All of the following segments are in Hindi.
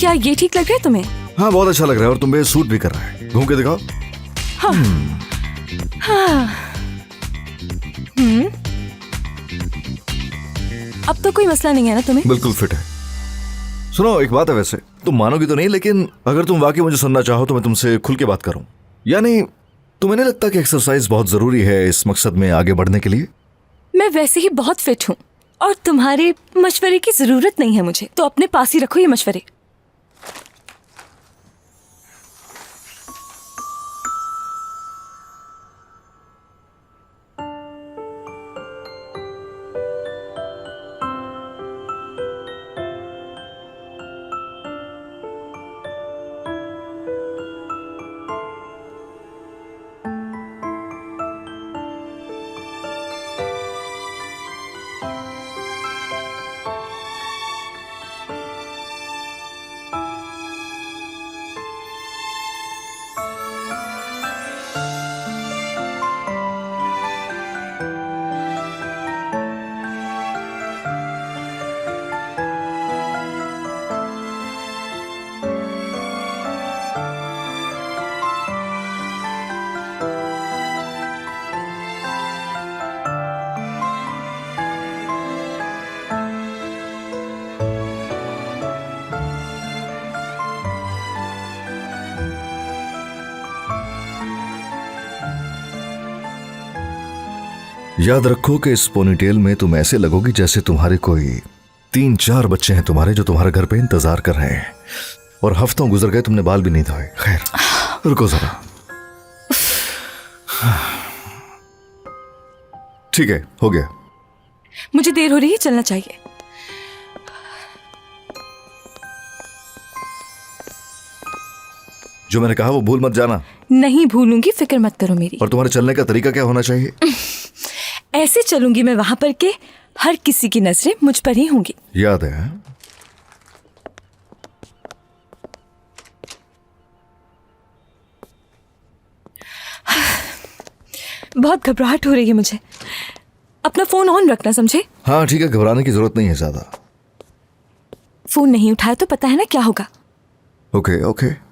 क्या ये ठीक लग रहा है तुम्हें? हाँ बहुत अच्छा लग रहा है और तुम पे सूट भी कर रहा है। घूम के दिखाओ। हाँ। अब तो कोई मसला नहीं है ना तुम्हें? बिल्कुल फिट है। सुनो एक बात है, वैसे तुम मानोगी तो नहीं, लेकिन अगर तुम वाकई मुझे सुनना चाहो तो मैं तुमसे खुल के बात करूं। यानी तुम्हें नहीं लगता कि एक्सरसाइज बहुत जरूरी है इस मकसद में आगे बढ़ने के लिए? मैं वैसे ही बहुत फिट हूँ और तुम्हारे मशवरे की जरूरत नहीं है मुझे, तो अपने पास ही रखो ये मशवरे। याद रखो कि इस पोनीटेल में तुम ऐसे लगोगी जैसे तुम्हारे कोई 3-4 बच्चे हैं तुम्हारे जो तुम्हारे घर पे इंतजार कर रहे हैं, और हफ्तों गुजर गए तुमने बाल भी नहीं धोए। खैर रुको जरा। ठीक है, हो गया। मुझे देर हो रही है, चलना चाहिए। जो मैंने कहा वो भूल मत जाना। नहीं भूलूंगी, फिक्र मत करो मेरी। और तुम्हारे चलने का तरीका क्या होना चाहिए? ऐसे चलूंगी मैं वहां पर के हर किसी की नजरें मुझ पर ही होंगी। याद है? हाँ? बहुत घबराहट हो रही है मुझे। अपना फोन ऑन रखना, समझे? हाँ ठीक है, घबराने की जरूरत नहीं है ज्यादा। फोन नहीं उठाया तो पता है ना क्या होगा। Okay okay.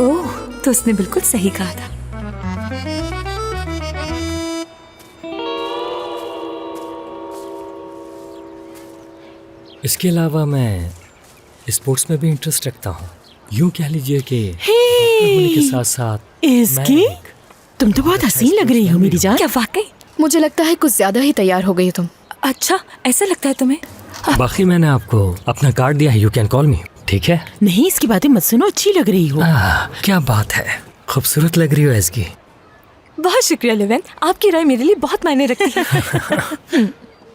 ओह, तो उसने बिल्कुल सही कहा था। इसके अलावा मैं स्पोर्ट्स में भी इंटरेस्ट रखता हूँ। यूँ कह लीजिए कि होने के साथ साथ इसकी तुम तो बहुत हसीन लग रही हो मेरी जान। क्या वाकई? मुझे लगता है कुछ ज्यादा ही तैयार हो गई हो तुम। अच्छा, ऐसा लगता है तुम्हें? बाकी मैंने आपको अपना कार्ड दिया है, यू कैन कॉल मी, ठीक है? नहीं, इसकी बातें मत सुनो, अच्छी लग रही हो। क्या बात है, खूबसूरत लग रही हो इसकी। बहुत शुक्रिया लिवेन, आपकी राय मेरे लिए बहुत मायने रखती है।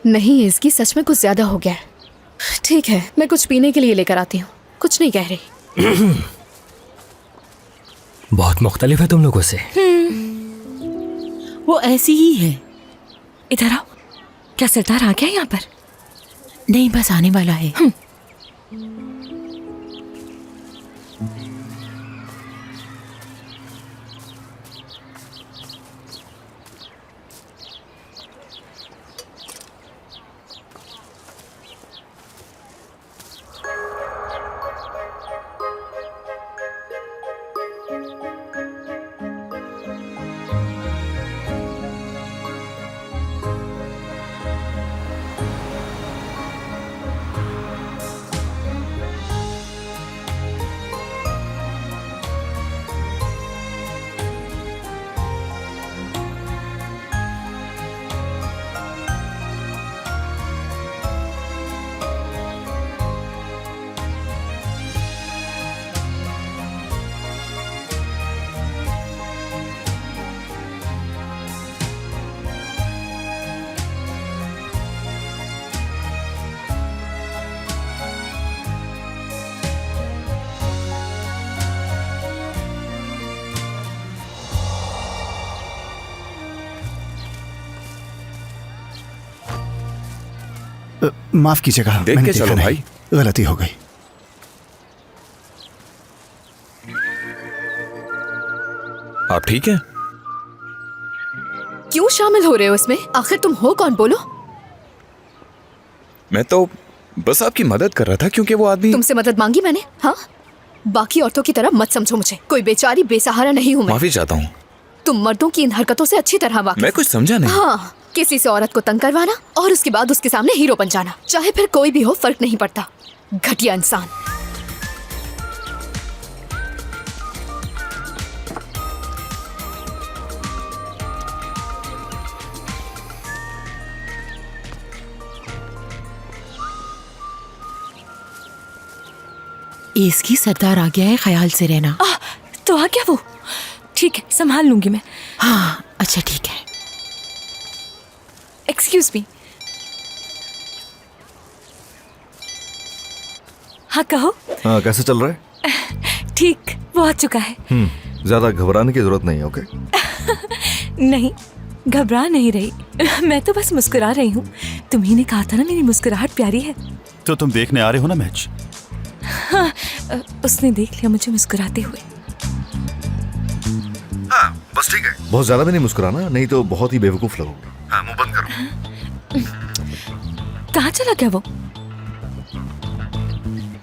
नहीं, इसकी सच में कुछ ज्यादा हो गया है। ठीक है, मैं कुछ पीने के लिए लेकर आती हूँ। कुछ नहीं कह रही। बहुत मुख्तलिफ है तुम लोगों से। वो ऐसी ही है। इधर आओ। क्या सरदार आ गया यहाँ पर? नहीं, बस आने वाला है। माफ कीजिएगा, देख मैंने के देखा चलो नहीं। भाई। गलती हो गई। आप ठीक है? क्यों शामिल हो रहे हो इसमें? आखिर तुम हो कौन, बोलो। मैं तो बस आपकी मदद कर रहा था क्योंकि वो आदमी। तुमसे मदद मांगी मैंने? हाँ, बाकी औरतों की तरह मत समझो मुझे। कोई बेचारी बेसहारा नहीं हूँ मैं। माफी चाहता हूँ। तुम मर्दों की इन हरकतों से अच्छी तरह वाकिफ। मैं कुछ समझा नहीं। हाँ, किसी से औरत को तंग करवाना और उसके बाद उसके सामने हीरो बन जाना, चाहे फिर कोई भी हो, फर्क नहीं पड़ता। घटिया इंसान। इसकी सरदार आ गया है, ख्याल से रहना। तो आ गया वो? ठीक है, संभाल लूंगी मैं। हाँ अच्छा ठीक है। Excuse me. हाँ कहो। हाँ, कैसे चल रहा है? ठीक, वो आ चुका है। ज्यादा घबराने की जरूरत नहीं है, ओके? नहीं, घबरा नहीं रही। मैं तो बस मुस्कुरा रही हूँ। तुम्ही ने कहा था ना मेरी मुस्कुराहट प्यारी है। तो तुम देखने आ रहे हो ना मैच? उसने देख लिया मुझे मुस्कुराते हुए। हाँ, बस ठीक है। बहुत ज्यादा भी नहीं मुस्कुराना, नहीं तो बहुत ही बेवकूफ लगोगे। हाँ, मुंह बंद करो। कहाँ चला गया वो?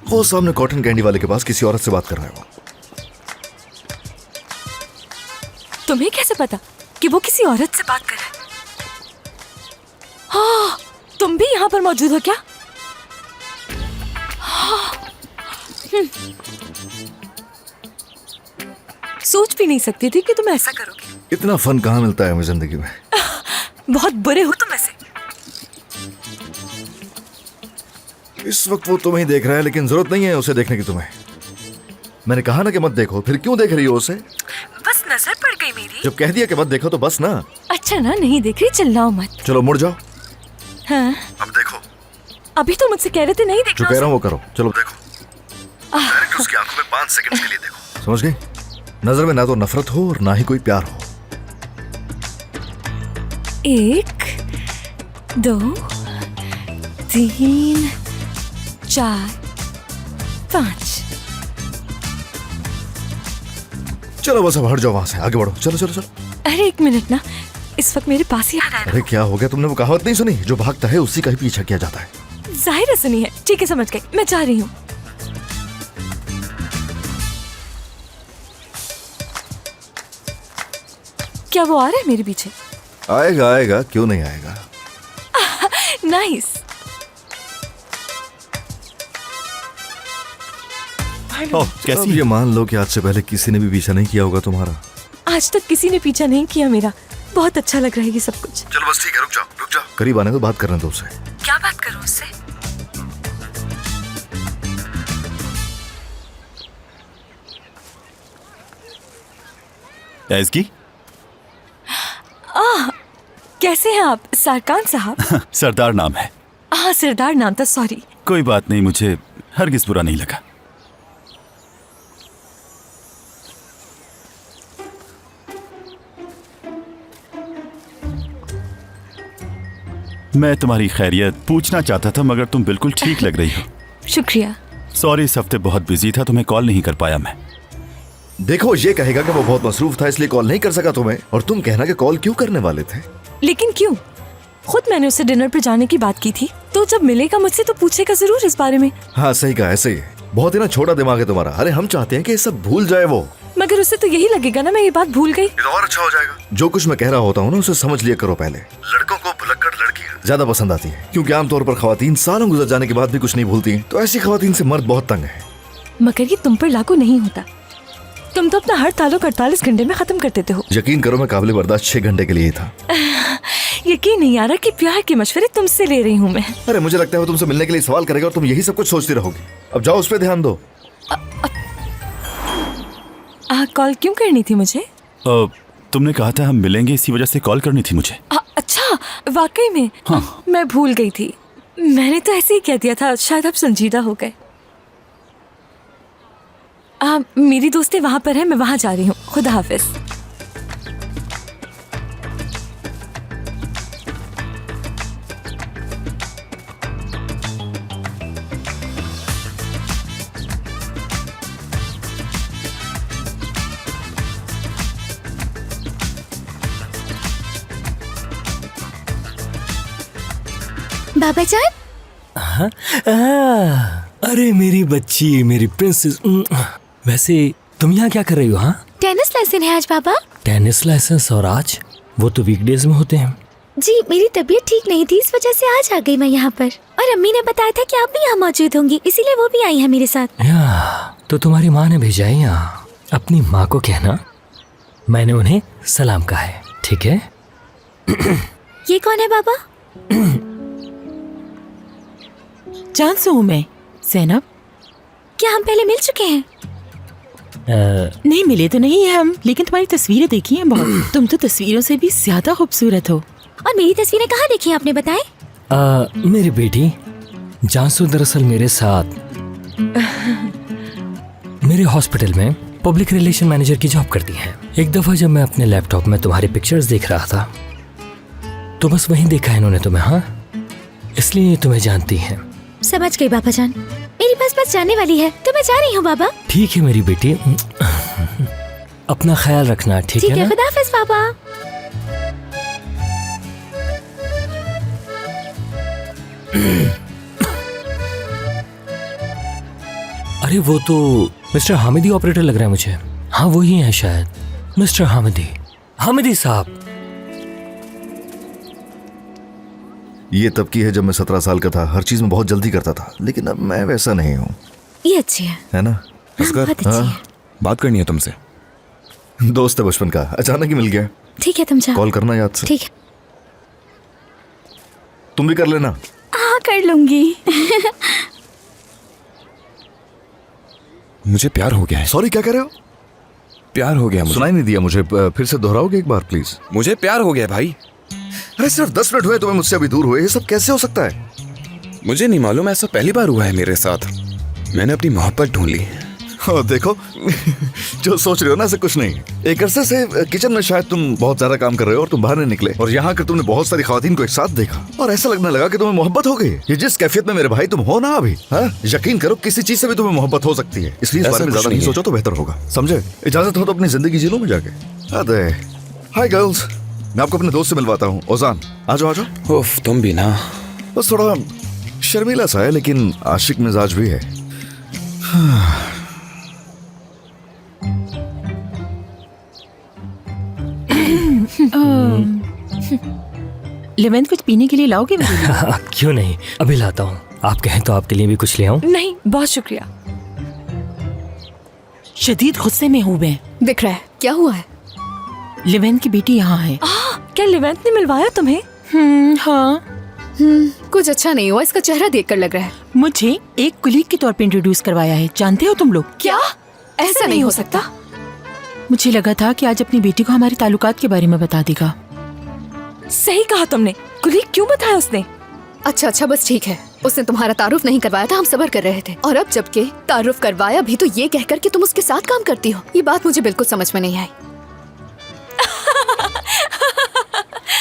वो सामने कॉटन कैंडी वाले के पास किसी औरत से बात कर रहा है वो। तुम्हें कैसे पता कि वो किसी औरत से बात कर रहा है? हाँ, तुम भी यहाँ पर मौजूद हो क्या? सोच भी नहीं सकती थी कि तुम ऐसा करोगे। इतना फन कहाँ मिलता है हमें जिंदगी में। बहुत बुरे हो तुम ऐसे। इस वक्त वो तुम्हें ही देख रहा है, लेकिन जरूरत नहीं है उसे देखने की तुम्हें। मैंने कहा ना कि मत देखो, फिर क्यों देख रही हो उसे? बस नजर पड़ गई मेरी। जब कह दिया कि मत देखो तो बस ना। अच्छा ना, नहीं देख रही, चिल्लाओ मत। चलो मुड़ जाओ। हाँ, अब देखो। अभी तो मुझसे कह रहे थे नहीं जो देखना कह रहा उसे। हूँ वो करो। चलो देखो। डायरेक्ट उसकी आंखों में 5 सेकंड्स के लिए देखो। समझ गई? नजर में ना तो नफरत हो और ना ही कोई प्यार हो। 1 2 3 4 5। चलो बस अब हट जाओ वहां से, आगे बढ़ो। चलो चलो चलो। अरे 1 मिनट ना, इस वक्त मेरे पास ही आ रहा है। अरे क्या हो गया? तुमने वो कहावत नहीं सुनी, जो भागता है उसी का ही पीछा किया जाता है? जाहिर है सुनी है। ठीक है, समझ गई, मैं जा रही हूँ। क्या वो आ रहा है मेरे पीछे? आएगा आएगा, क्यों नहीं आएगा। नाइस। ओह, अब कैसी ये मान लो कि आज से पहले किसी ने भी पीछा नहीं किया होगा तुम्हारा। आज तक किसी ने पीछा नहीं किया मेरा। बहुत अच्छा लग रहा है ये सब कुछ। चलो बस ठीक है, रुक जाओ रुक जाओ। करीब आने दो, बात करने दो उससे। क्या बात करूँ उससे? इसकी? कैसे हैं आप सारकान साहब? सरदार नाम है। हाँ, सरदार नाम था, सॉरी। कोई बात नहीं, मुझे हरगिज बुरा नहीं लगा। मैं तुम्हारी खैरियत पूछना चाहता था, मगर तुम बिल्कुल ठीक लग रही हो। शुक्रिया। सॉरी, इस हफ्ते बहुत बिजी था, तुम्हें कॉल नहीं कर पाया मैं। देखो, ये कहेगा कि वो बहुत मसरूफ था इसलिए कॉल नहीं कर सका तुम्हें, और तुम कहना कि कॉल क्यों करने वाले थे। लेकिन क्यों? खुद मैंने उससे डिनर पर जाने की बात की थी, तो जब मिलेगा मुझसे तो पूछेगा जरूर इस बारे में। हाँ सही कहा, ऐसे ही है। बहुत ही ना छोटा दिमाग है तुम्हारा। अरे हम चाहते हैं कि ये सब भूल जाए वो। मगर उससे तो यही लगेगा ना मैं ये बात भूल गई। ये तो और अच्छा हो जाएगा। जो कुछ मैं कह रहा होता हूँ ना, उसे समझ लिया करो पहले। लड़कों को भुलक्कड़ लड़कियाँ ज्यादा पसंद आती है, क्योंकि आमतौर पर खवातीन सालों गुजर जाने के बाद भी कुछ नहीं भूलती। तो ऐसी खवातीन से मर्द बहुत तंग है। मगर ये तुम पर लागू नहीं होता। तुम तो अपना हर ताल्लुक 48 घंटे में खत्म कर देते हो। यकीन करो, मैं काबिल बर्दाश्त 6 घंटे के लिए ही था। यकीन नहीं आ रहा कि प्यार के मशवरे तुमसे ले रही हूँ मैं। अरे मुझे लगता है वो तुमसे मिलने के लिए सवाल करेगा और तुम यही सब कुछ सोचती रहोगी। अब जाओ, उस पर ध्यान दो। कॉल क्यों करनी थी मुझे? तुमने कहा था हम मिलेंगे, इसी वजह से कॉल करनी थी मुझे। अच्छा, वाकई में? हाँ। मैं भूल गई थी। मैंने तो ऐसे ही कह दिया था, शायद आप संजीदा हो गए। मेरी दोस्तें वहां पर है, मैं वहां जा रही हूँ। खुदा हाफिज। बाबा जान, अरे मेरी बच्ची, मेरी प्रिंसेस। वैसे तुम यहाँ क्या कर रही हो? हाँ, टेनिस लेसन है आज बाबा। Tennis licence? और आज? वो तो वीकडेज में होते हैं। जी मेरी तबीयत ठीक नहीं थी, इस वजह से आज आ गई मैं यहाँ पर। और अम्मी ने बताया था कि आप भी यहाँ मौजूद होंगी, इसीलिए वो भी आई है मेरे साथ। तो तुम्हारी माँ ने भेजा है यहाँ। अपनी माँ को कहना मैंने उन्हें सलाम कहा है, ठीक है? ये कौन है बाबा? जानसू हूँ मैं। ज़ैनब, क्या हम पहले मिल चुके हैं? नहीं मिले तो नहीं है हम, लेकिन तुम्हारी तस्वीरें देखी हैं बहुत। तुम तो तस्वीरों से भी ज्यादा खूबसूरत हो। और मेरी तस्वीरें कहाँ देखी हैं आपने, बताएं? मेरी बेटी जानसू दरअसल मेरे साथ मेरे हॉस्पिटल में पब्लिक रिलेशन मैनेजर की जॉब करती है। एक दफा जब मैं अपने लैपटॉप में तुम्हारे पिक्चर्स देख रहा था तो बस वहीं देखा इन्होंने तुम्हें। हाँ, इसलिए तुम्हें जानती हैं। समझ गई बाबा जान, मेरी बस जाने वाली है तो मैं जा रही हूँ बाबा। ठीक है मेरी बेटी, अपना ख्याल रखना, ठीक है ना? खुदा हाफिज बाबा। अरे वो तो मिस्टर हामिदी ऑपरेटर लग रहा है मुझे। हाँ वही है शायद, मिस्टर हामिदी। हामिदी साहब। ये तब की है जब मैं 17 साल का था। हर चीज में बहुत जल्दी करता था, लेकिन अब मैं वैसा नहीं हूँ। ये अच्छी है ना? असगर, बहुत अच्छी है। बात करनी है तुमसे। दोस्त है बचपन का, अचानक ही मिल गया। ठीक है तुम जाओ। कॉल करना याद से। ठीक है। तुम भी कर लेना। हाँ कर लूंगी। मुझे प्यार हो गया है। सॉरी, क्या कह रहे हो? प्यार हो गया मुझे। सुनाई नहीं दिया मुझे, फिर से दोहराओगे एक बार प्लीज? मुझे प्यार हो गया भाई। अरे सिर्फ 10 मिनट हुए तुम्हें मुझसे अभी दूर हुए, ये सब कैसे हो सकता है? मुझे नहीं मालूम, ऐसा पहली बार हुआ है मेरे साथ। मैंने अपनी मोहब्बत ढूंढ ली। हाँ देखो, जो सोच रहे हो ना ऐसा कुछ नहीं। एक अरसे से किचन में शायद तुम बहुत ज्यादा काम कर रहे हो और तुम बाहर नहीं निकले, और यहाँ आकर तुमने बहुत सारी खवातीन को एक साथ देखा और ऐसा लगने लगा कि तुम्हें मोहब्बत हो गई। ये जिस कैफियत में मेरे भाई तुम हो ना अभी, हाँ यकीन करो किसी चीज से भी तुम्हें मोहब्बत हो सकती है। इसलिए इस बारे में ज्यादा नहीं सोचो तो बेहतर होगा, समझे? इजाजत हो तो अपनी जिंदगी जी लो में जाके। अरे हाय गर्ल्स, मैं आपको अपने दोस्त से मिलवाता हूँ। ओजान, आ जाओ आ जाओ। उफ, तुम भी ना। बस थोड़ा शर्मीला सा है लेकिन आशिक मिजाज भी है। लेवेंथ, कुछ पीने के लिए लाओगे मेरे लिए? क्यों नहीं, अभी लाता हूँ। आप कहें तो आपके लिए भी कुछ ले आऊं? नहीं बहुत शुक्रिया। शदीद गुस्से में हूँ मैं। दिख रहा है, क्या हुआ है? लेवेंथ की बेटी यहाँ है। क्या लेवेंथ ने मिलवाया तुम्हें? हाँ, कुछ अच्छा नहीं हुआ, इसका चेहरा देखकर लग रहा है। मुझे एक कुलीग के तौर पे इंट्रोड्यूस करवाया है। जानते हो तुम लोग? क्या? ऐसा नहीं हो सकता। मुझे लगा था कि आज अपनी बेटी को हमारे ताल्लुकात के बारे में बता देगा। सही कहा तुमने। कुलीग क्यों बताया उसने? अच्छा बस ठीक है, उसने तुम्हारा तारुफ नहीं करवाया था, हम सबर कर रहे थे। और अब जबकि तारुफ करवाया भी तो ये कहकर कि तुम उसके साथ काम करती हो, ये बात मुझे बिल्कुल समझ में नहीं आई।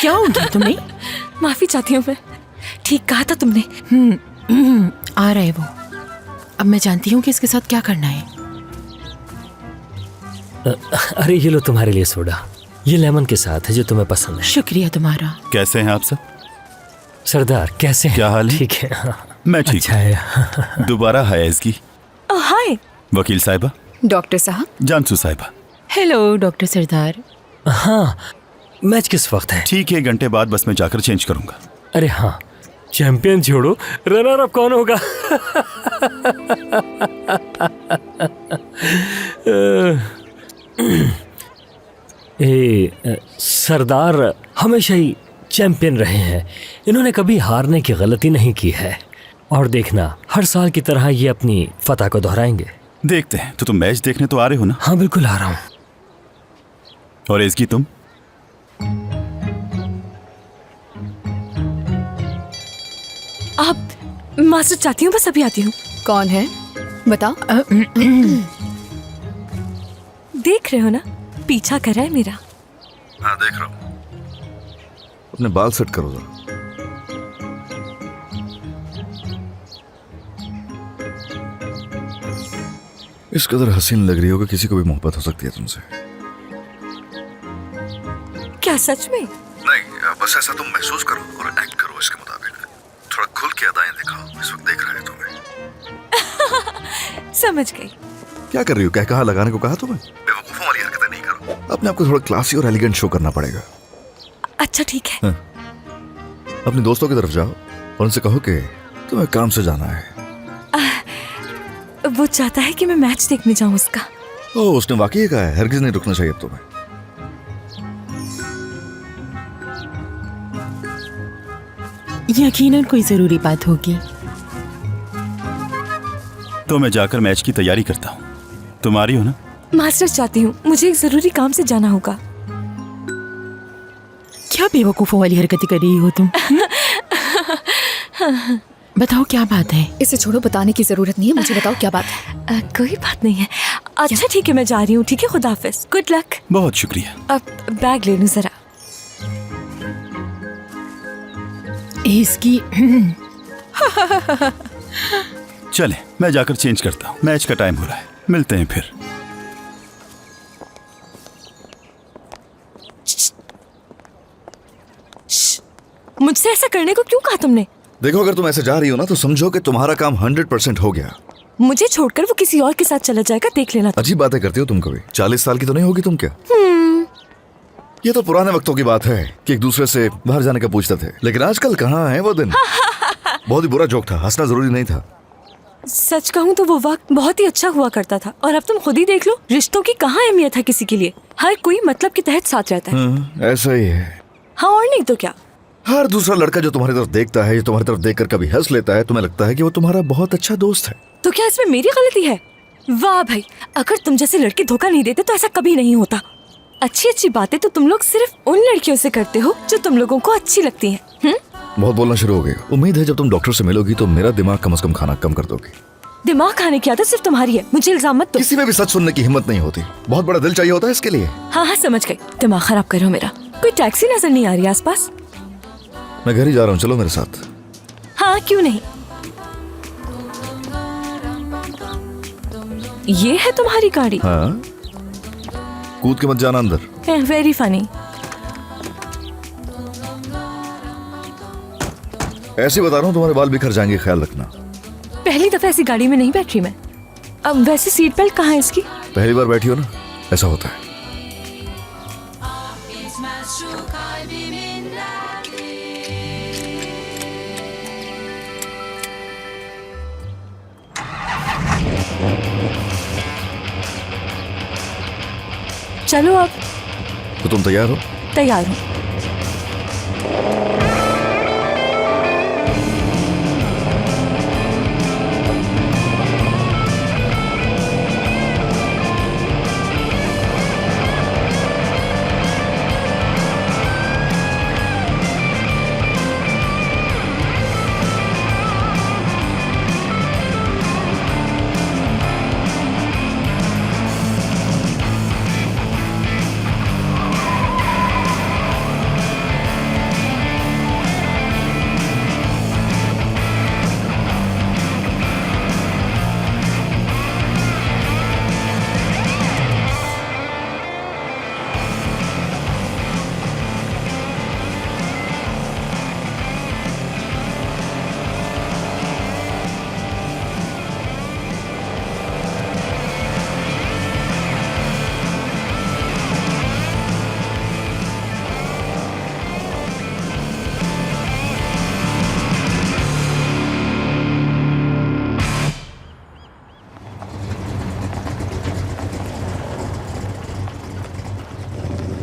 क्या हो गया तुम्हें? माफी चाहती हूँ मैं, ठीक कहा था तुमने। आ रहा है वो। अब मैं जानती हूँ कि इसके साथ क्या करना है। अरे ये लो तुम्हारे लिए सोडा, ये लेमन के साथ है जो तुम्हें पसंद है। शुक्रिया तुम्हारा। कैसे हैं आप सब? सरदार कैसे हैं? क्या हाल है? ठीक है। हाँ। मैं ठीक अच्छा है। दोबारा हाय इसकी। हाय। वकील साहिबा, डॉक्टर साहब। जानसू साहिबा। हेलो डॉक्टर सरदार। हाँ, मैच किस वक्त है? ठीक है, 1 घंटे बाद बस मैं जाकर चेंज करूंगा। अरे हाँ, चैंपियन छोड़ो, रनर अप कौन होगा? सरदार हमेशा ही चैंपियन रहे हैं। इन्होंने कभी हारने की गलती नहीं की है। और देखना, हर साल की तरह ये अपनी फतह को दोहराएंगे। देखते हैं। तो तुम मैच देखने तो आ रहे हो ना? हाँ बिल्कुल आ रहा हूँ। और इसकी तुम? आप मास्टर चाहती हूँ, बस अभी आती हूँ। कौन है बताओ? देख रहे हो ना, पीछा कर रहा है मेरा। हाँ देख रहा हूँ। अपने बाल सेट करो जरा। इस कदर हसीन लग रही हो कि किसी को भी मोहब्बत हो सकती है तुमसे। क्या सच में? नहीं, बस ऐसा तुम महसूस करो और एक्ट करो इसके मुताबिक। थोड़ा खुल के अदाएं दिखाओ, इस वक्त देख रहे हैं तुम्हें। समझ गई। क्या कर रही हो? क्या कहा लगाने को कहा तुम्हें? बेवकूफों वाली हरकतें नहीं करो। अपने आप को थोड़ा क्लासी और एलिगेंट शो करना पड़ेगा। अच्छा ठीक है। अपने दोस्तों की तरफ जाओ और उनसे कहो कि तुम्हें काम से जाना है। वो चाहता है कि मैं मैच देखने जाऊं उसका। ओह, उसने वाकई कहा है। हरगिज नहीं रुकना चाहिए तुम्हें। यकीनन कोई जरूरी बात होगी। तो मैं जाकर मैच की तैयारी करता हूँ। तुम आ रही हो ना? मास्टर्स चाहती हूँ, मुझे एक जरूरी काम से जाना होगा। क्या बेवकूफों वाली हरकतें कर रही हो तुम? बताओ क्या बात है? इसे छोड़ो, बताने की जरूरत नहीं है। मुझे बताओ क्या बात है। कोई बात नहीं है। अच्छा ठीक है, मैं जा रही हूँ। ठीक है, खुदा हाफिज, गुड लक। बहुत शुक्रिया। अब बैग ले लूं जरा। इसकी चले, मैं जाकर चेंज करता हूँ। मैच का टाइम हो रहा है। मिलते हैं फिर। मुझसे ऐसा करने को क्यों कहा तुमने? देखो, अगर तुम ऐसे जा रही हो ना तो समझो कि तुम्हारा काम 100% हो गया। मुझे छोड़कर वो किसी और के साथ चला जाएगा, देख लेना। अजीब बातें करती हो तुम कभी। 40 साल की तो नहीं होगी तुम क्या? ये तो पुराने वक्तों की बात है कि एक दूसरे से बाहर जाने का पूछते थे, लेकिन आजकल कहाँ है वो दिन। बहुत ही बुरा जोक था, हंसना जरूरी नहीं था। सच कहूँ तो वो वक्त बहुत ही अच्छा हुआ करता था, और अब तुम खुद ही देख लो, रिश्तों की कहाँ अहमियत है किसी के लिए। हर कोई मतलब के तहत साथ रहता है। ऐसा ही है। हाँ, और नहीं तो क्या। हर दूसरा लड़का जो तुम्हारी तरफ देखता है, जो तुम्हारी तरफ देखकर कभी हंस लेता है, तुम्हें लगता है कि वो तुम्हारा बहुत अच्छा दोस्त है। तो क्या इसमें मेरी गलती है? वाह भाई, अगर तुम जैसे लड़के धोखा नहीं देते तो ऐसा कभी नहीं होता। अच्छी अच्छी बातें तो तुम लोग सिर्फ उन लड़कियों से करते हो जो तुम लोगों को अच्छी लगती हैं। बहुत बोलना शुरू हो गए। उम्मीद है जब तुम डॉक्टर से मिलोगी तो मेरा दिमाग कम से कम खाना कम कर दोगी। दिमाग खाने की आदत सिर्फ तुम्हारी है, मुझे इल्जाम मत दो। किसी में भी सच सुनने की हिम्मत नहीं होती। बहुत बड़ा दिल चाहिए होता है इसके लिए। हाँ, समझ गई। दिमाग खराब करो मेरा। कोई टैक्सी नजर नहीं आ रही आसपास? मैं घर ही जा रहा हूँ, चलो मेरे साथ। हाँ, क्यों नहीं। ये है तुम्हारी गाड़ी? हाँ, कूद के मत जाना अंदर। Very funny. ऐसे बता रहा हूँ, तुम्हारे बाल बिखर जाएंगे, ख्याल रखना। पहली दफा ऐसी गाड़ी में नहीं बैठ रही मैं। अब वैसे सीट बेल्ट कहाँ है इसकी? पहली बार बैठी हो ना, ऐसा होता है। चलो अब। तो तुम तैयार हो? तैयार हूँ।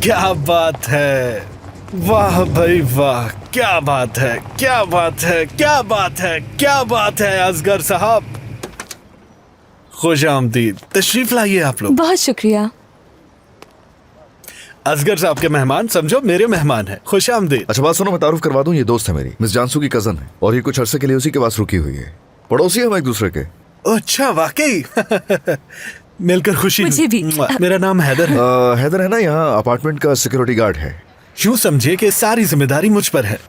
क्या बात है, वाह भाई वाह, क्या बात है, क्या बात है, क्या बात है, क्या बात है। असगर साहब, खुश आमदीद, तशरीफ लाइए आप लोग। बहुत शुक्रिया। असगर साहब के मेहमान समझो मेरे मेहमान हैं। खुश आमदीद। अच्छा बात सुनो, मैं तारुफ करवा दूं, ये दोस्त है मेरी, मिस जानसू की कजन है, और ये कुछ अरसे के लिए उसी के पास रुकी हुई है। पड़ोसी हम एक दूसरे के। अच्छा, वाकई मिलकर खुशी मुझे भी। मेरा नाम हैदर है। हैदर है ना, यहाँ अपार्टमेंट का सिक्योरिटी गार्ड है। यूं समझिए कि सारी जिम्मेदारी मुझ पर है।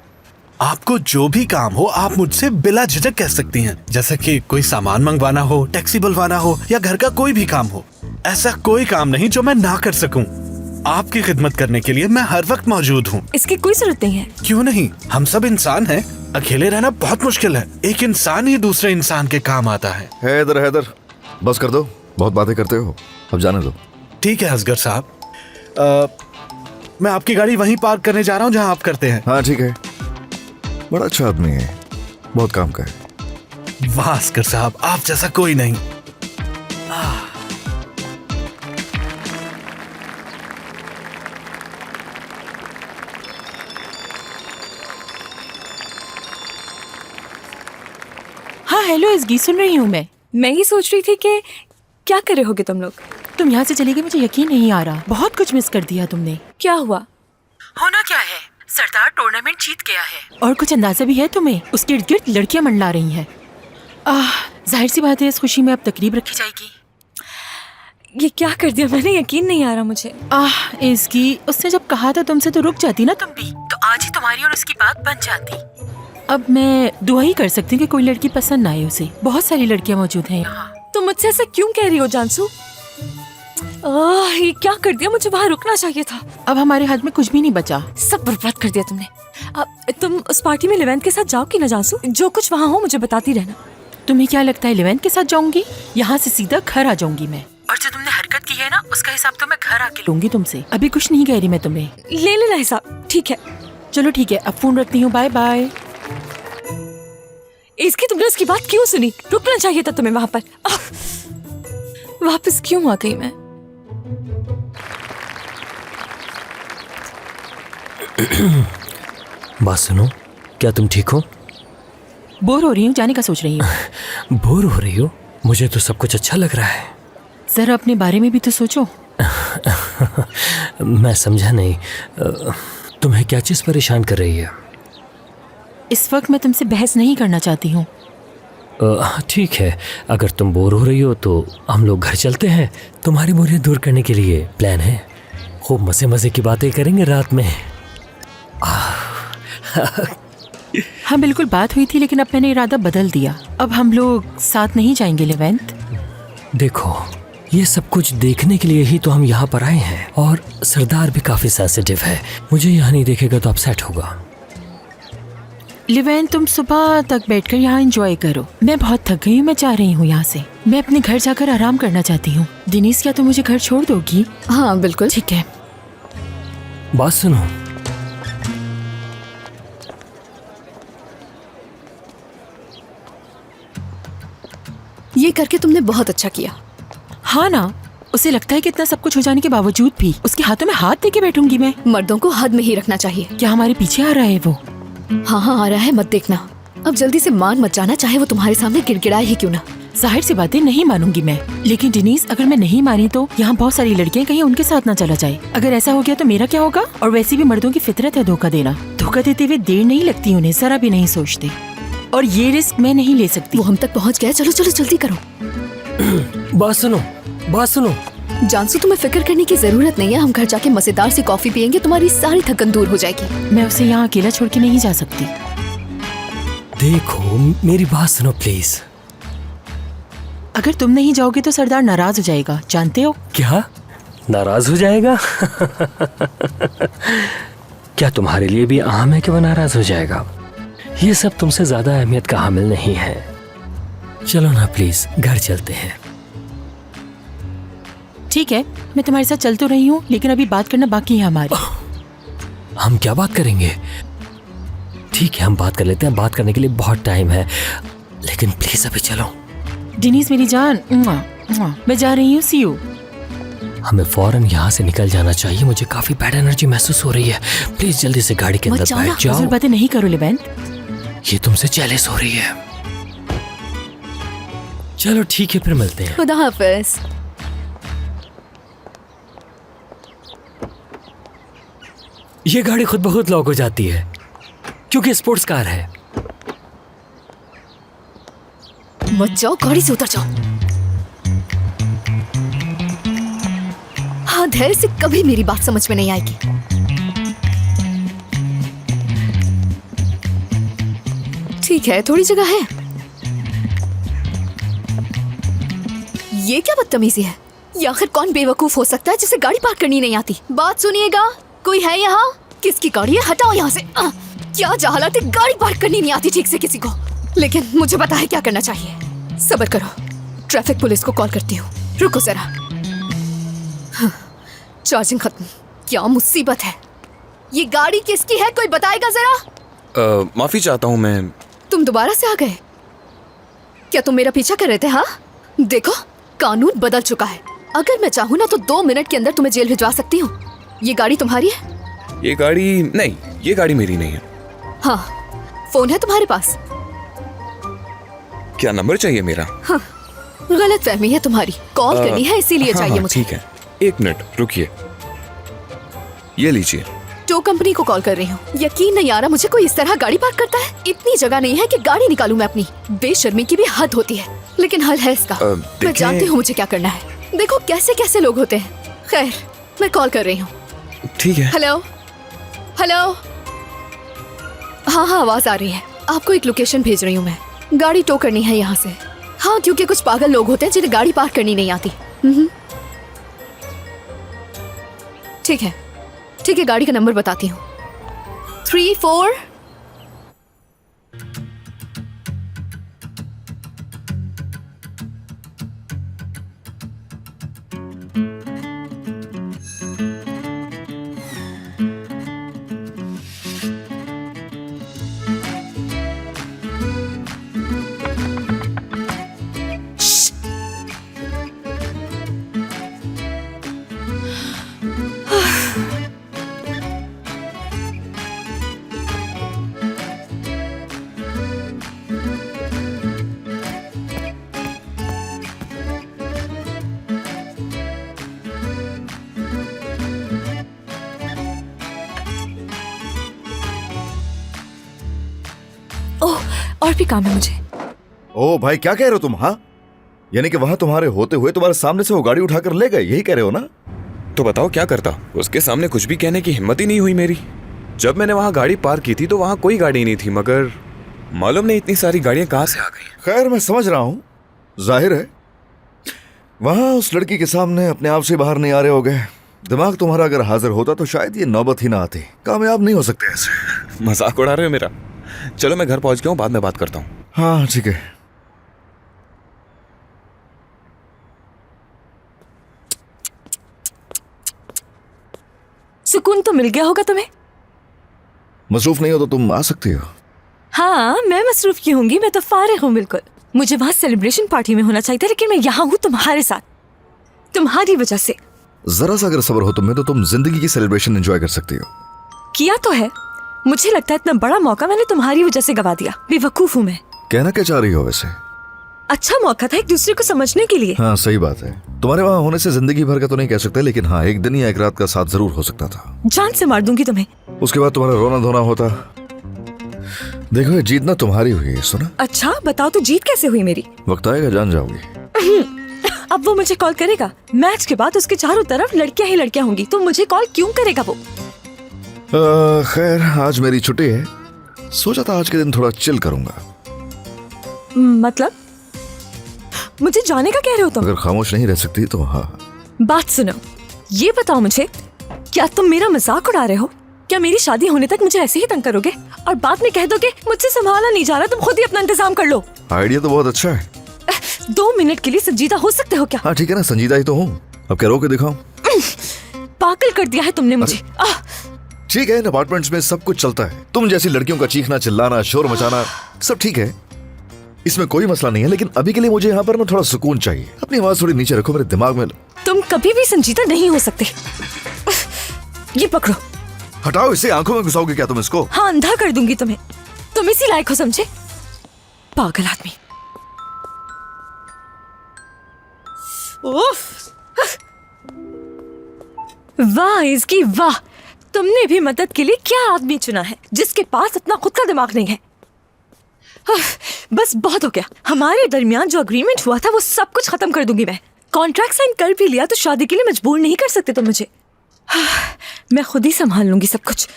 आपको जो भी काम हो आप मुझसे बिला झिझक कह सकती हैं, जैसे कि कोई सामान मंगवाना हो, टैक्सी बुलवाना हो, या घर का कोई भी काम हो। ऐसा कोई काम नहीं जो मैं ना कर सकूं। आपकी खिदमत करने के लिए मैं हर वक्त मौजूद हूँ। इसकी कोई जरूरत नहीं है। क्यों नहीं, हम सब इंसान हैं। अकेले रहना बहुत मुश्किल है। एक इंसान ही दूसरे इंसान के काम आता है। हैदर, बस कर दो, बहुत बातें करते हो, अब जाने दो। ठीक है असगर साहब, मैं आपकी गाड़ी वहीं पार्क करने जा रहा हूँ जहाँ आप करते हैं। हाँ ठीक है, बड़ा अच्छा आदमी है, बहुत काम का है। वाह असगर साहब, आप जैसा कोई नहीं। हाँ हेलो इसगी, सुन रही हूँ मैं ही सोच रही थी कि क्या कर रहे होगे तुम लोग। तुम यहाँ से चली गई, मुझे यकीन नहीं आ रहा। बहुत कुछ मिस कर दिया तुमने। क्या हुआ? होना क्या है, सरदार टूर्नामेंट जीत गया है और कुछ अंदाजा भी है तुम्हें, उसके इर्द गिर्द लड़कियां मंडला रही हैं। जाहिर सी बात है इस खुशी में अब तकरीब रखी जाएगी। ये क्या कर दिया मैंने, यकीन नहीं आ रहा मुझे। इसकी, उसने जब कहा था तुमसे तो रुक जाती ना तुम भी, तो आज ही तुम्हारी और उसकी बात बन जाती। अब मैं दुआ ही कर सकती हूँ कि कोई लड़की पसंद ना आए उसे। बहुत सारी लड़कियां मौजूद हैं यहाँ। तुम मुझसे ऐसा क्यों कह रही हो जानसू? ये क्या कर दिया, मुझे वहाँ रुकना चाहिए था। अब हमारे हाथ में कुछ भी नहीं बचा, सब बर्बाद कर दिया तुमने। अब तुम उस पार्टी में लेवेंट के साथ जाओगी ना जानसू? जो कुछ वहाँ हो मुझे बताती रहना। तुम्हें क्या लगता है लेवेंट के साथ जाऊंगी? यहाँ से सीधा घर आ जाऊंगी मैं, और जो तुमने हरकत की है ना उसका हिसाब तो मैं घर आके लूंगी तुमसे। अभी कुछ नहीं कह रही मैं तुम्हें। ले लेना हिसाब, ठीक है? चलो ठीक है, अब फोन रखती हूँ, बाय बाय। इसकी तुमने उसकी बात क्यों सुनी? रुकना चाहिए था तुम्हें वहाँ पर। वापस क्यों आ गई मैं? बात सुनो, क्या तुम ठीक हो? बोर हो रही हूँ, जाने का सोच रही हूँ। बोर हो रही हो? मुझे तो सब कुछ अच्छा लग रहा है। जरा अपने बारे में भी तो सोचो। मैं समझा नहीं, तुम्हें क्या चीज परेशान कर रही है? इस वक्त मैं तुमसे बहस नहीं करना चाहती हूँ। ठीक है, अगर तुम बोर हो रही हो तो हम लोग घर चलते हैं। तुम्हारी बोरियत दूर करने के लिए प्लान है। खूब मजे मजे की बातें करेंगे रात में। हाँ बिल्कुल बात हुई थी, लेकिन अब मैंने इरादा बदल दिया। अब हम लोग साथ नहीं जाएंगे लेवेंट। देखो, ये सब कुछ देखने के लिए ही तो हम यहाँ पर आए हैं, और सरदार भी काफी सेंसिटिव है। मुझे यहाँ नहीं देखेगा तो अपसेट होगा। लिवेन, तुम सुबह तक बैठकर यहाँ एंजॉय करो। मैं बहुत थक गई हूँ, मैं जा रही हूँ यहाँ से। मैं अपने घर जाकर आराम करना चाहती हूँ। दिनीस, क्या तुम मुझे घर छोड़ दोगी? हाँ बिल्कुल। ठीक है। बात सुनो, ये करके तुमने बहुत अच्छा किया। हाँ ना, उसे लगता है कि इतना सब कुछ हो जाने के बावजूद भी उसके हाथों में हाथ देके बैठूंगी मैं। मर्दों को हद में ही रखना चाहिए। क्या हमारे पीछे आ रहा है वो? हाँ आ रहा है, मत देखना। अब जल्दी से मान मत जाना, चाहे वो तुम्हारे सामने गिड़गिड़ाए ही क्यों ना। जाहिर सी बातें नहीं मानूंगी मैं, लेकिन डिनीस, अगर मैं नहीं मानी तो यहाँ बहुत सारी लड़कियां, कहीं उनके साथ ना चला जाए। अगर ऐसा हो गया तो मेरा क्या होगा? और वैसे भी मर्दों की फितरत है धोखा देना। धोखा देते हुए देर नहीं लगती उन्हें, जरा भी नहीं सोचते। और ये रिस्क मैं नहीं ले सकती। वो हम तक पहुँच गया, चलो चलो जल्दी करो। बात सुनो, बात सुनो। जानसू, तुम्हें फिक्र करने की जरूरत नहीं है। हम घर जाके मजेदार सी कॉफी पियेंगे, तुम्हारी सारी थकन दूर हो जाएगी। मैं उसे यहाँ अकेला छोड़ के नहीं जा सकती। देखो, मेरी बात सुनो प्लीज। अगर तुम नहीं जाओगे तो सरदार नाराज हो जाएगा, जानते हो? क्या नाराज हो जाएगा? क्या तुम्हारे लिए भी आम है कि वो नाराज हो जाएगा? ये सब तुमसे ज्यादा अहमियत का हामिल नहीं है। चलो ना प्लीज, घर चलते हैं। ठीक है, मैं तुम्हारे साथ चल तो रही हूँ, लेकिन अभी बात करना बाकी है हमारी। हम क्या बात करेंगे? ठीक है, हम बात कर लेते हैं। बात करने के लिए बहुत टाइम है, लेकिन प्लीज अभी चलो। डिनीस मेरी जान, मैं जा रही हूँ, सी यू। हमें फौरन यहाँ से निकल जाना चाहिए। मुझे काफी बैड एनर्जी महसूस हो रही है। प्लीज जल्दी से गाड़ी के अंदर बैठ जाओ। बातें नहीं करो लेवेंट। ये तुमसे जेलस हो रही है। चलो ठीक है, फिर मिलते हैं। खुदा हाफिज। ये गाड़ी खुद ब खुद लॉक हो जाती है क्योंकि स्पोर्ट्स कार है। मत जाओ, गाड़ी से उतर जाओ। हाँ, धैर्य से कभी मेरी बात समझ में नहीं आएगी। ठीक है, थोड़ी जगह है। ये क्या बदतमीजी है? ये आखिर कौन बेवकूफ हो सकता है जिसे गाड़ी पार्क करनी नहीं आती? बात सुनिएगा, कोई है यहाँ? किसकी गाड़ी है? हटाओ यहाँ से। क्या जहालत है, गाड़ी पार्क करनी नहीं आती ठीक से किसी को। लेकिन मुझे पता है क्या करना चाहिए। सब्र करो, ट्रैफिक पुलिस को कॉल करती हूँ। रुको जरा। हाँ, चार्जिंग खत्म। क्या मुसीबत है। ये गाड़ी किसकी है, कोई बताएगा जरा? माफी चाहता हूँ मैं। तुम दोबारा से आ गए? क्या तुम मेरा पीछा कर रहे थे? हाँ, देखो कानून बदल चुका है। अगर मैं चाहूँ ना तो 2 मिनट के अंदर तुम्हें जेल भिजवा सकती हूँ। ये गाड़ी तुम्हारी है? ये गाड़ी नहीं, ये गाड़ी मेरी नहीं है। हाँ, फोन है तुम्हारे पास? क्या नंबर चाहिए मेरा? हाँ, गलत फहमी है तुम्हारी। कॉल करनी है इसीलिए हाँ, चाहिए हाँ, मुझे। ठीक है, 1 मिनट रुकिए, ये लीजिए। टो कंपनी को कॉल कर रही हूँ। यकीन नहीं आ रहा मुझे कोई इस तरह गाड़ी पार्क करता है। इतनी जगह नहीं है कि गाड़ी निकालूं मैं अपनी। बेशर्मी की भी हद होती है, लेकिन हल है इसका। मैं जानती हूँ मुझे क्या करना है। देखो कैसे कैसे लोग होते हैं। खैर, मैं कॉल कर रही हूँ। ठीक है। Hello hello. हाँ हाँ, आवाज आ रही है। आपको एक लोकेशन भेज रही हूँ मैं। गाड़ी टो करनी है यहाँ से। हाँ, क्योंकि कुछ पागल लोग होते हैं जिन्हें गाड़ी पार्क करनी नहीं आती। ठीक है ठीक है, गाड़ी का नंबर बताती हूँ। 34। ओह, और भी काम है मुझे। ओ भाई, क्या कह रहे हो तुम? हाँ, यानी कि वहां तुम्हारे होते हुए तुम्हारे सामने से वो गाड़ी उठाकर ले गए, यही कह रहे हो ना? तो बताओ क्या करता? उसके सामने कुछ भी कहने की हिम्मत ही नहीं हुई मेरी। जब मैंने वहां गाड़ी पार्क की थी तो वहां कोई गाड़ी नहीं थी, मगर मालूम नहीं इतनी सारी गाड़ियां कहां से आ गई। खैर, मैं समझ रहा हूँ। जाहिर है वहां उस लड़की के सामने अपने आप से बाहर नहीं आ रहे हो गए। दिमाग तुम्हारा अगर हाजिर होता तो शायद ये नौबत ही ना आती। कामयाब नहीं हो सकते ऐसे। मजाक उड़ा रहे हो मेरा? चलो मैं घर पहुंच गया हूँ, बाद में बात करता हूँ। हाँ ठीक है। सुकून तो मिल गया होगा तुम्हें। मसरूफ नहीं हो तो तुम आ सकती हो। हाँ, मैं मसरूफ की होंगी। मैं तो फारिग हूँ बिल्कुल। मुझे वहाँ सेलिब्रेशन पार्टी में होना चाहिए था, लेकिन मैं यहाँ हूँ तुम्हारे साथ, तुम्हारी वजह से। जरा सा अगर सब्र हो तुम्हें तो तुम जिंदगी की सेलिब्रेशन एंजॉय कर सकती हो। किया तो है। मुझे लगता है इतना बड़ा मौका मैंने तुम्हारी वजह से गवा दिया। बेवकूफ हूँ मैं। कहना क्या चाह रही हो वैसे? अच्छा मौका था एक दूसरे को समझने के लिए। हाँ सही बात है। तुम्हारे वहाँ होने से जिंदगी भर का तो नहीं कह सकते, लेकिन हाँ, एक दिन या एक रात का साथ जरूर हो सकता था। जान से मार दूंगी तुम्हें। उसके बाद तुम्हारा रोना धोना होता। देखो, ये जीतना तुम्हारी हुई है, सुना? अच्छा बताओ, तो जीत कैसे हुई मेरी? वक्त आएगा जान जाओगी। अब वो मुझे कॉल करेगा। मैच के बाद उसके चारों तरफ लड़कियां ही लड़कियां होंगी, तो मुझे कॉल क्यों करेगा वो? खैर, आज मेरी छुट्टी है। सोचा था आज के दिन थोड़ा चिल करूंगा। मतलब मुझे जाने का कह रहे हो तुम? अगर खामोश नहीं रह सकती तो हाँ। बात सुनो, ये बताओ मुझे, क्या तुम मेरा मजाक उड़ा रहे हो? क्या मेरी शादी होने तक मुझे ऐसे ही तंग करोगे और बाद में कह दोगे मुझसे संभाला नहीं जा रहा, तुम खुद ही अपना इंतजाम कर लो? आइडिया तो बहुत अच्छा है। 2 मिनट के लिए संजीदा हो सकते हो क्या? हाँ ठीक है ना, संजीदा ही तो हूँ। अब क्या रो के दिखाऊं? पागल कर दिया है तुमने मुझे। ठीक है, इन अपार्टमेंट्स में सब कुछ चलता है। तुम जैसी लड़कियों का चीखना चिल्लाना शोर मचाना सब ठीक है, इसमें कोई मसला नहीं है। लेकिन अभी के लिए मुझे यहाँ पर ना थोड़ा सुकून चाहिए। अपनी आवाज थोड़ी नीचे रखो, मेरे दिमाग में। तुम कभी भी संजीदा नहीं हो सकते। ये पकड़ो। हटाओ इसे, आंखों में घुसाओगे क्या तुम इसको? हाँ, अंधा कर दूंगी तुम्हें। तुम इसी लायक हो, समझे? पागल आदमी। वाह इसकी वाह, तुमने भी मदद के लिए क्या आदमी चुना है जिसके पास अपना खुद का दिमाग नहीं है। बस बहुत हो गया। हमारे दरमियान जो अग्रीमेंट हुआ था वो सब कुछ खत्म कर दूंगी मैं। कॉन्ट्रैक्ट साइन कर भी लिया तो शादी के लिए मजबूर नहीं कर सकते तुम मुझे। मैं खुद ही संभाल लूंगी सब कुछ।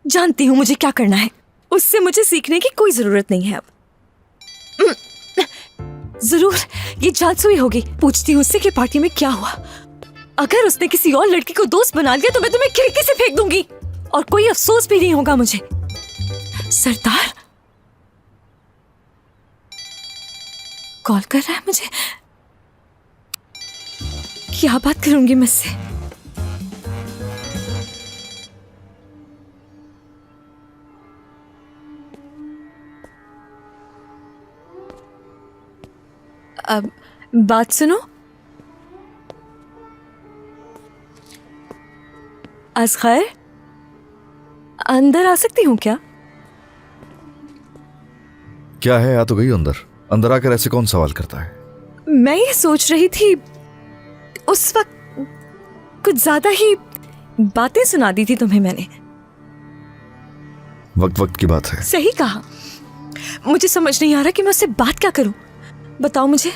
जानती हूँ मुझे क्या करना है। उससे मुझे सीखने की कोई जरूरत नहीं है अब। जरूर ये जालसूई होगी। पूछती हूँ उससे कि पार्टी में क्या हुआ। अगर उसने किसी और लड़की को दोस्त बना लिया तो मैं तुम्हें खिड़की से फेंक दूंगी और कोई अफसोस भी नहीं होगा मुझे। सरदार कॉल कर रहा है मुझे। क्या बात करूंगी मैं इससे? अब बात सुनो। असगर, अंदर आ सकती हूँ क्या? क्या है, आ तो गई अंदर। अंदर आकर ऐसे कौन सवाल करता है? मैं ये सोच रही थी, उस वक्त कुछ ज्यादा ही बातें सुना दी थी तुम्हें मैंने। वक्त वक्त की बात है। सही कहा। मुझे समझ नहीं आ रहा कि मैं उससे बात क्या करूं। बताओ मुझे।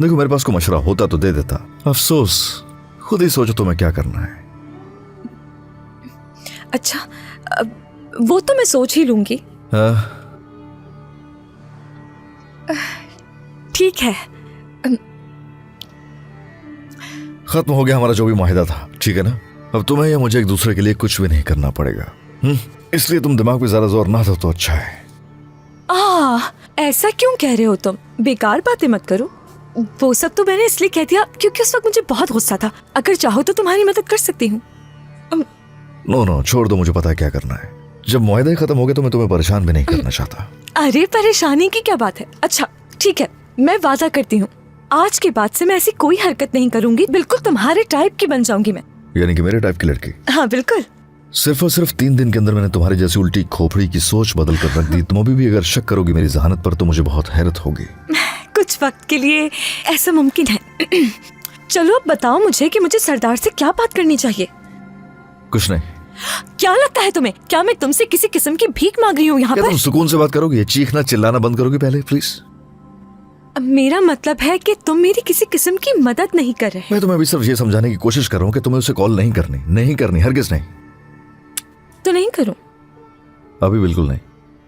देखो, मेरे पास कोई मशवरा होता तो दे देता। अफसोस, खुद ही सोचो तुम्हें क्या करना है। अच्छा, वो तो मैं सोच ही लूंगी। हाँ? ठीक है। खत्म हो गया हमारा जो भी मुआहिदा था, ठीक है ना? अब तुम्हें या मुझे एक दूसरे के लिए कुछ भी नहीं करना पड़ेगा। इसलिए तुम दिमाग पे ज्यादा जोर ना दो तो अच्छा है। ऐसा क्यों कह रहे हो तुम? बेकार बातें मत करो। वो सब तो मैंने इसलिए कह दिया क्योंकि उस वक्त मुझे बहुत गुस्सा था। अगर चाहो तो तुम्हारी मदद कर सकती हूँ। नो, छोड़ दो, मुझे पता है क्या करना है। जब मुआहिदा खत्म हो गया तो मैं तुम्हें परेशान भी नहीं करना चाहता। अरे परेशानी की क्या बात है? अच्छा ठीक है, मैं वादा करती हूँ आज के बाद से मैं ऐसी कोई हरकत नहीं करूंगी। बिल्कुल तुम्हारे टाइप की बन जाऊंगी मैं। यानी कि मेरे टाइप की लड़की? हाँ बिल्कुल। सिर्फ और सिर्फ 3 दिन के अंदर मैंने तुम्हारी जैसी उल्टी खोपड़ी की सोच बदल कर रख दी। तुम अभी भी अगर शक करोगी मेरी जहानत पर तो मुझे बहुत हैरत होगी। कुछ वक्त के लिए ऐसा मुमकिन है। चलो अब बताओ मुझे कि मुझे सरदार से क्या बात करनी चाहिए? कुछ नहीं। क्या लगता है तुम्हें? क्या मैं तुमसे किसी किस्म की भीख मांग रही हूँ यहाँ क्या पर? तुम सुकून से बात करोगी? चीखना चिल्लाना बंद करोगी पहले प्लीज? मेरा मतलब है कि तुम मेरी किसी किस्म की मदद नहीं कर रहे। मैं तुम्हें अभी सिर्फ ये समझाने की कोशिश कर रहा हूँ कि तुम्हें उसे कॉल नहीं करनी, हरगिज नहीं। तो नहीं करूं? अभी बिल्कुल नहीं,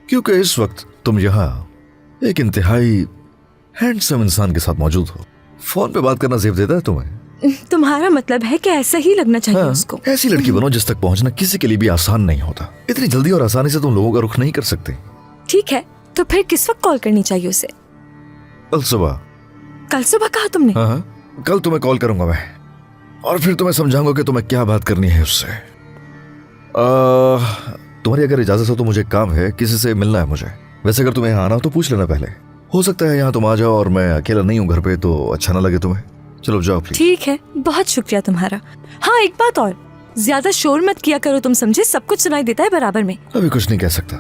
क्योंकि इस वक्त तुम यहाँ एक इंतहाई हैंडसम इंसान के साथ मौजूद हो। फोन पे बात करना जेब देता है तुम्हें? तुम्हारा मतलब है कि ऐसा ही लगना चाहिए उसको। ऐसी लड़की बनो जिस तक पहुंचना किसी के लिए भी आसान नहीं होता। इतनी जल्दी और आसानी से तुम लोगों का रुख नहीं कर सकते। ठीक है, तो फिर किस वक्त कॉल करनी चाहिए उसे? कल सुबह। कल सुबह कहा तुमने? हाँ, कल तुम्हें कॉल करूंगा मैं, और फिर तुम्हें समझाऊंगा कि तुम्हें क्या बात करनी है उससे। तुम्हारी अगर इजाजत हो तो मुझे काम है, किसी से मिलना है मुझे। वैसे अगर तुम्हें यहाँ आना हो तो पूछ लेना पहले। हो सकता है यहाँ तुम आ जाओ और मैं अकेला नहीं हूँ घर पे, तो अच्छा ना लगे तुम्हें। चलो जाओ प्लीज। ठीक है, बहुत शुक्रिया तुम्हारा। हाँ एक बात और, ज्यादा शोर मत किया करो तुम, समझे? सब कुछ सुनाई देता है बराबर में। अभी कुछ नहीं कह सकता।